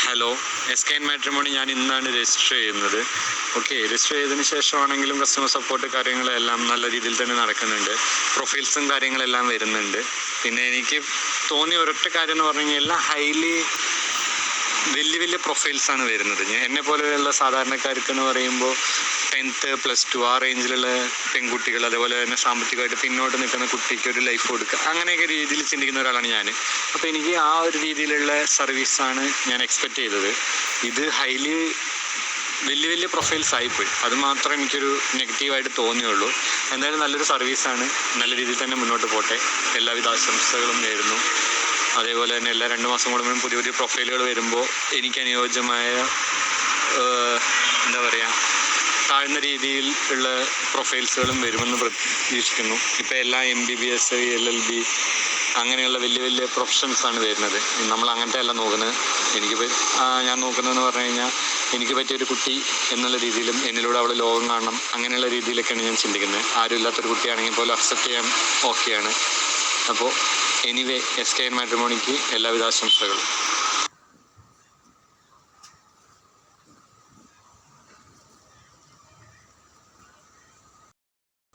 Hello, SKN matrimony ഞാൻ ഇന്നാണ് register ചെയ്യുന്നത്. രജിസ്റ്റർ ചെയ്തതിന് ശേഷമാണെങ്കിലും കസ്റ്റമർ സപ്പോർട്ട് കാര്യങ്ങളെല്ലാം നല്ല രീതിയിൽ തന്നെ നടക്കുന്നുണ്ട്. പ്രൊഫൈൽസും കാര്യങ്ങളെല്ലാം വരുന്നുണ്ട്. പിന്നെ എനിക്ക് തോന്നിയ ഒരൊറ്റ കാര്യം എന്ന് പറഞ്ഞു കഴിഞ്ഞാൽ എല്ലാം വലിയ പ്രൊഫൈൽസാണ് വരുന്നത്. എന്നെ പോലെയുള്ള സാധാരണക്കാർക്ക് എന്ന് പറയുമ്പോൾ 10th +2 ആ റേഞ്ചിലുള്ള പെൺകുട്ടികൾ, അതേപോലെ തന്നെ സാമ്പത്തികമായിട്ട് പിന്നോട്ട് നിൽക്കുന്ന കുട്ടിക്ക് ഒരു ലൈഫ് കൊടുക്കുക, അങ്ങനെയൊക്കെ രീതിയിൽ ചിന്തിക്കുന്ന ഒരാളാണ് ഞാൻ. അപ്പോൾ എനിക്ക് ആ ഒരു രീതിയിലുള്ള സർവീസാണ് ഞാൻ എക്സ്പെക്റ്റ് ചെയ്തത്. ഇത് വലിയ പ്രൊഫൈൽസ് ആയിപ്പോയി. അത് മാത്രമേ എനിക്കൊരു നെഗറ്റീവായിട്ട് തോന്നിയുള്ളൂ. എന്തായാലും നല്ലൊരു സർവീസാണ്. നല്ല രീതിയിൽ തന്നെ മുന്നോട്ട് പോട്ടെ. എല്ലാവിധ ആശംസകളും നേരുന്നു. അതേപോലെ തന്നെ എല്ലാ 2 മാസം കൂടുമ്പോഴും പുതിയ പ്രൊഫൈലുകൾ വരുമ്പോൾ എനിക്ക് അനുയോജ്യമായ താഴ്ന്ന രീതിയിൽ ഉള്ള പ്രൊഫൈൽസുകളും വരുമെന്ന് പ്രതീക്ഷിക്കുന്നു. ഇപ്പോൾ എല്ലാ MBBS, LLB അങ്ങനെയുള്ള വലിയ പ്രൊഫഷൻസാണ് വരുന്നത്. നമ്മൾ അങ്ങനത്തെ അല്ല നോക്കുന്നത്. ഞാൻ നോക്കുന്നതെന്ന് പറഞ്ഞു കഴിഞ്ഞാൽ എനിക്ക് പറ്റിയൊരു കുട്ടി എന്നുള്ള രീതിയിലും എന്നിലൂടെ അവൾ ലോകം കാണണം, അങ്ങനെയുള്ള രീതിയിലൊക്കെയാണ് ഞാൻ ചിന്തിക്കുന്നത്. ആരും ഇല്ലാത്തൊരു കുട്ടിയാണെങ്കിൽ പോലും അക്സെപ്റ്റ് ചെയ്യാൻ ഓക്കെയാണ്. അപ്പോൾ SKN മാട്രിമോണിക്ക് എല്ലാവിധ ആശംസകളും.